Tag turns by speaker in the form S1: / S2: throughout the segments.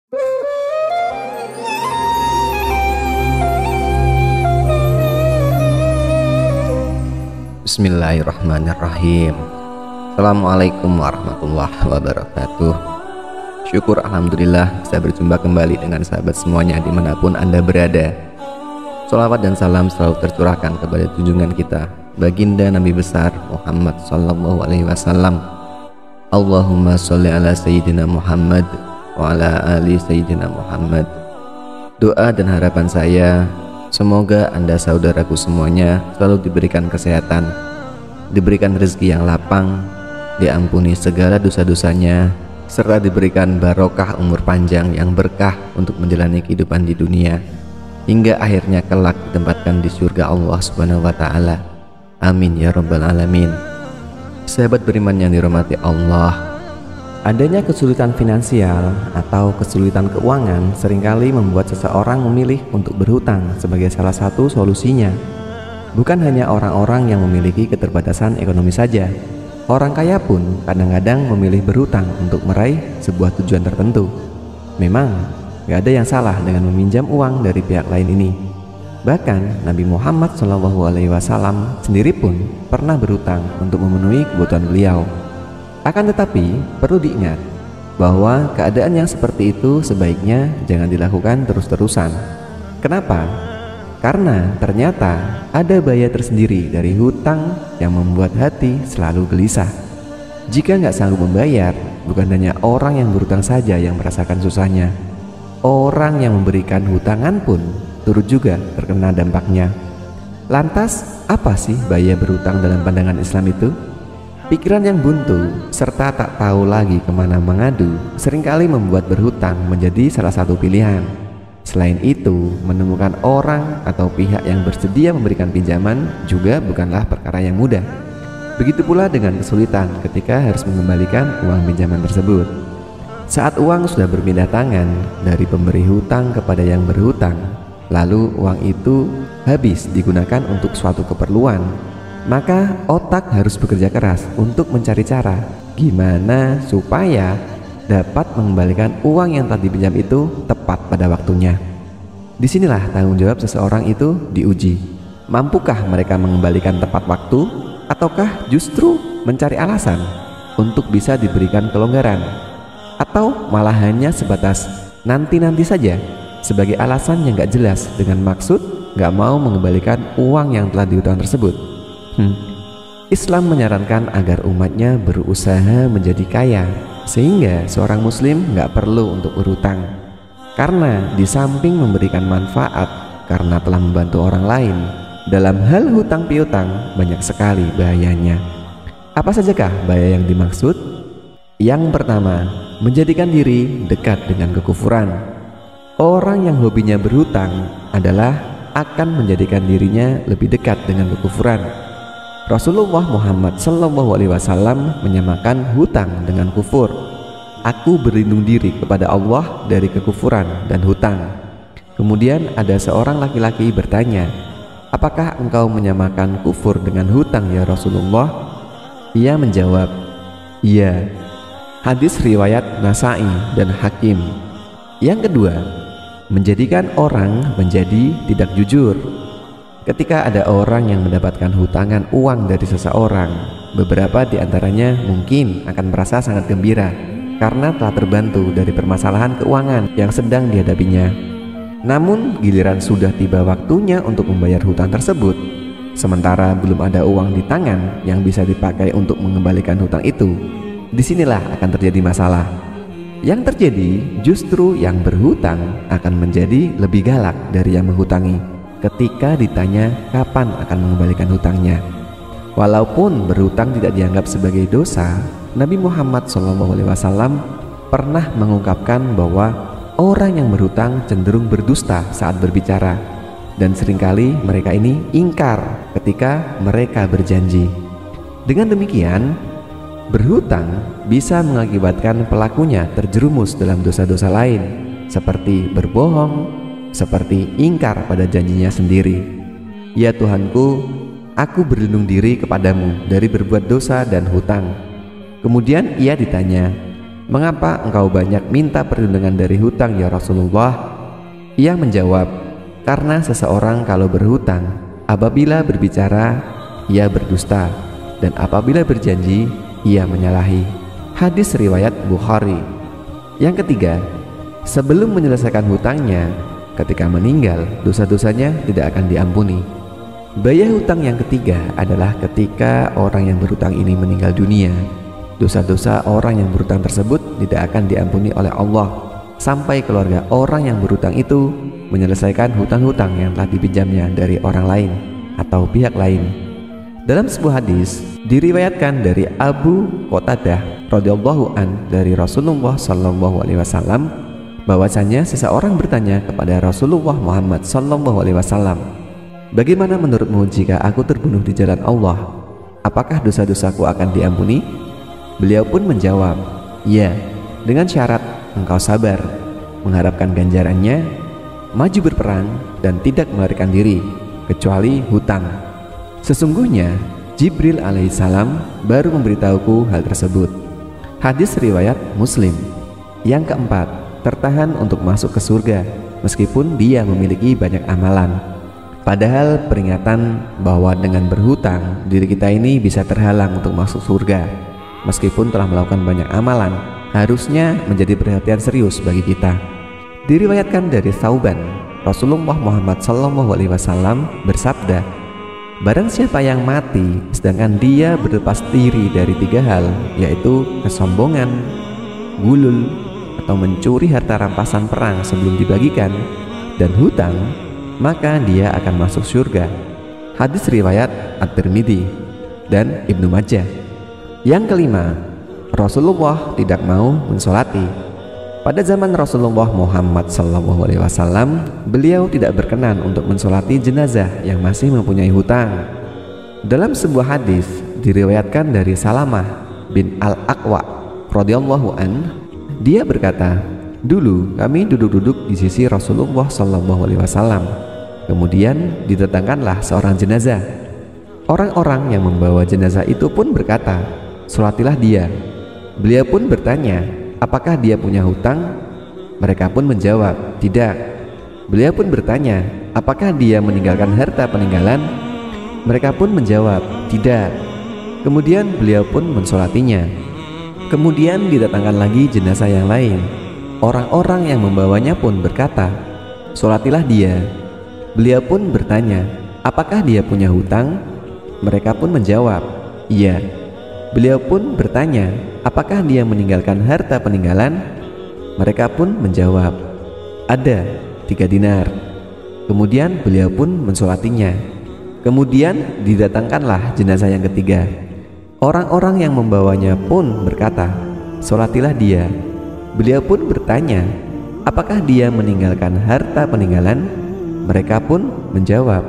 S1: Bismillahirrahmanirrahim. Assalamualaikum warahmatullahi wabarakatuh. Syukur alhamdulillah bisa berjumpa kembali dengan sahabat semuanya dimanapun Anda berada. Sholawat dan salam selalu tercurahkan kepada junjungan kita, baginda Nabi besar Muhammad sallallahu alaihi wasallam. Allahumma sholli ala sayyidina Muhammad wa ala ali sayyidina Muhammad. Doa dan harapan saya, semoga Anda saudaraku semuanya selalu diberikan kesehatan, diberikan rezeki yang lapang, diampuni segala dosa-dosanya, serta diberikan barokah umur panjang yang berkah untuk menjalani kehidupan di dunia, hingga akhirnya kelak ditempatkan di surga Allah Subhanahu wa Ta'ala. Amin ya Rabbal Alamin. Sahabat beriman yang dirahmati Allah, adanya kesulitan finansial atau kesulitan keuangan seringkali membuat seseorang memilih untuk berhutang sebagai salah satu solusinya. Bukan hanya orang-orang yang memiliki keterbatasan ekonomi saja, orang kaya pun kadang-kadang memilih berhutang untuk meraih sebuah tujuan tertentu. Memang gak ada yang salah dengan meminjam uang dari pihak lain ini. Bahkan Nabi Muhammad SAW sendiri pun pernah berhutang untuk memenuhi kebutuhan beliau. Akan tetapi perlu diingat bahwa keadaan yang seperti itu sebaiknya jangan dilakukan terus-terusan. Kenapa? Karena ternyata ada bahaya tersendiri dari hutang yang membuat hati selalu gelisah. Jika nggak sanggup membayar, bukan hanya orang yang berhutang saja yang merasakan susahnya. Orang yang memberikan hutangan pun turut juga terkena dampaknya. Lantas, apa sih bahaya berhutang dalam pandangan Islam itu? Pikiran yang buntu serta tak tahu lagi kemana mengadu seringkali membuat berhutang menjadi salah satu pilihan. Selain itu, menemukan orang atau pihak yang bersedia memberikan pinjaman juga bukanlah perkara yang mudah. Begitu pula dengan kesulitan ketika harus mengembalikan uang pinjaman tersebut. Saat uang sudah berpindah tangan dari pemberi hutang kepada yang berhutang, lalu uang itu habis digunakan untuk suatu keperluan, maka otak harus bekerja keras untuk mencari cara gimana supaya dapat mengembalikan uang yang telah dipinjam itu tepat pada waktunya. Disinilah tanggung jawab seseorang itu diuji. Mampukah mereka mengembalikan tepat waktu, ataukah justru mencari alasan untuk bisa diberikan kelonggaran, atau malah hanya sebatas nanti-nanti saja sebagai alasan yang gak jelas dengan maksud gak mau mengembalikan uang yang telah dihutang tersebut. Islam menyarankan agar umatnya berusaha menjadi kaya, sehingga seorang muslim gak perlu untuk berhutang. Karena di samping memberikan manfaat karena telah membantu orang lain, dalam hal hutang piutang banyak sekali bahayanya. Apa sajakah bahaya yang dimaksud? Yang pertama, menjadikan diri dekat dengan kekufuran. Orang yang hobinya berhutang adalah akan menjadikan dirinya lebih dekat dengan kekufuran. Rasulullah Muhammad SAW menyamakan hutang dengan kufur. Aku berlindung diri kepada Allah dari kekufuran dan hutang. Kemudian ada seorang laki-laki bertanya, apakah engkau menyamakan kufur dengan hutang ya Rasulullah? Ia menjawab, iya. Hadis riwayat Nasa'i dan Hakim. Yang kedua, menjadikan orang menjadi tidak jujur. Ketika ada orang yang mendapatkan hutangan uang dari seseorang, beberapa di antaranya mungkin akan merasa sangat gembira karena telah terbantu dari permasalahan keuangan yang sedang dihadapinya. Namun giliran sudah tiba waktunya untuk membayar hutang tersebut, sementara belum ada uang di tangan yang bisa dipakai untuk mengembalikan hutang itu, disinilah akan terjadi masalah. Yang terjadi justru yang berhutang akan menjadi lebih galak dari yang menghutangi ketika ditanya kapan akan mengembalikan hutangnya. Walaupun berhutang tidak dianggap sebagai dosa, Nabi Muhammad SAW pernah mengungkapkan bahwa orang yang berhutang cenderung berdusta saat berbicara, dan seringkali mereka ini ingkar ketika mereka berjanji. Dengan demikian, berhutang bisa mengakibatkan pelakunya terjerumus dalam dosa-dosa lain seperti berbohong, seperti ingkar pada janjinya sendiri. Ya Tuhanku, aku berlindung diri kepadamu dari berbuat dosa dan hutang. Kemudian ia ditanya, "Mengapa engkau banyak minta perlindungan dari hutang ya Rasulullah?" Ia menjawab, "Karena seseorang kalau berhutang, apabila berbicara ia berdusta, dan apabila berjanji ia menyalahi." Hadis riwayat Bukhari. Yang ketiga, sebelum menyelesaikan hutangnya, ketika meninggal dosa-dosanya tidak akan diampuni. Bayar hutang yang ketiga adalah ketika orang yang berhutang ini meninggal dunia. Dosa-dosa orang yang berhutang tersebut tidak akan diampuni oleh Allah sampai keluarga orang yang berhutang itu menyelesaikan hutang-hutang yang telah dipinjamnya dari orang lain atau pihak lain. Dalam sebuah hadis diriwayatkan dari Abu Qatadah radhiyallahu an dari Rasulullah sallallahu alaihi wasallam bahwasanya seseorang bertanya kepada Rasulullah Muhammad sallallahu alaihi wasallam, "Bagaimana menurutmu jika aku terbunuh di jalan Allah? Apakah dosa-dosaku akan diampuni?" Beliau pun menjawab, "Ya, dengan syarat engkau sabar, mengharapkan ganjarannya, maju berperang, dan tidak melarikan diri, kecuali hutang. Sesungguhnya Jibril alaihissalam baru memberitahuku hal tersebut." Hadis riwayat Muslim. Yang keempat, tertahan untuk masuk ke surga meskipun dia memiliki banyak amalan. Padahal peringatan bahwa dengan berhutang diri kita ini bisa terhalang untuk masuk surga meskipun telah melakukan banyak amalan, harusnya menjadi perhatian serius bagi kita. Diriwayatkan dari Thauban, Rasulullah Muhammad SAW bersabda, "Barang siapa yang mati sedangkan dia berlepas diri dari 3 hal, yaitu kesombongan, gulul atau mencuri harta rampasan perang sebelum dibagikan, dan hutang, maka dia akan masuk surga." Hadis riwayat At-Tirmidzi dan Ibnu Majah. Yang kelima, Rasulullah tidak mau mensolati. Pada zaman Rasulullah Muhammad SAW, beliau tidak berkenan untuk mensolati jenazah yang masih mempunyai hutang. Dalam sebuah hadis diriwayatkan dari Salamah bin Al-Aqwa radhiyallahu an, dia berkata, "Dulu kami duduk-duduk di sisi Rasulullah SAW. Kemudian didatangkanlah seorang jenazah. Orang-orang yang membawa jenazah itu pun berkata, 'Solatilah dia.' Beliau pun bertanya, 'Apakah dia punya hutang?' Mereka pun menjawab, 'Tidak.' Beliau pun bertanya, 'Apakah dia meninggalkan harta peninggalan?' Mereka pun menjawab, 'Tidak.' Kemudian beliau pun mensolatinya. Kemudian didatangkan lagi jenazah yang lain. Orang-orang yang membawanya pun berkata, 'Solatilah dia.' Beliau pun bertanya, 'Apakah dia punya hutang?' Mereka pun menjawab, 'Iya.' Beliau pun bertanya, 'Apakah dia meninggalkan harta peninggalan?' Mereka pun menjawab, 'Ada 3 dinar.' Kemudian beliau pun mensolatinya. Kemudian didatangkanlah jenazah yang ketiga. Orang-orang yang membawanya pun berkata, 'Solatilah dia.' Beliau pun bertanya, 'Apakah dia meninggalkan harta peninggalan?' Mereka pun menjawab,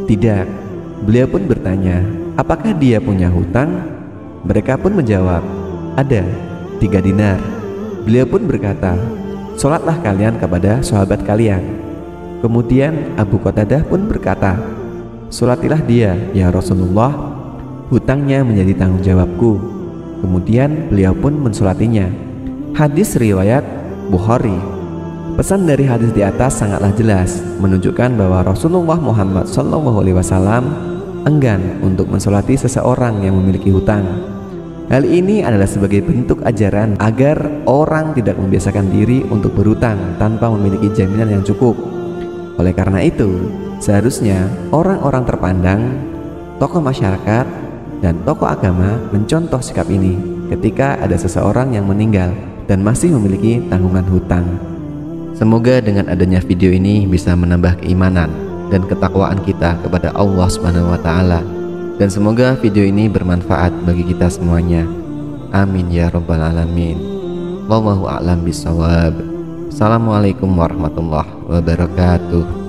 S1: 'Tidak.' Beliau pun bertanya, 'Apakah dia punya hutang?' Mereka pun menjawab, 'Ada 3 dinar.' Beliau pun berkata, 'Sholatlah kalian kepada sahabat kalian.' Kemudian Abu Qatadah pun berkata, 'Sholatilah dia ya Rasulullah, hutangnya menjadi tanggung jawabku.' Kemudian beliau pun mensolatinya. Hadis riwayat Bukhari. Pesan dari hadis di atas sangatlah jelas, menunjukkan bahwa Rasulullah Muhammad SAW enggan untuk mensolati seseorang yang memiliki hutang. Hal ini adalah sebagai bentuk ajaran agar orang tidak membiasakan diri untuk berhutang tanpa memiliki jaminan yang cukup. Oleh karena itu, seharusnya orang-orang terpandang, tokoh masyarakat, dan tokoh agama mencontoh sikap ini ketika ada seseorang yang meninggal dan masih memiliki tanggungan hutang. Semoga dengan adanya video ini bisa menambah keimanan dan ketakwaan kita kepada Allah Subhanahu wa taala. Dan semoga video ini bermanfaat bagi kita semuanya. Amin ya rabbal alamin. Wallahu a'lam bishawab. Assalamualaikum warahmatullahi wabarakatuh.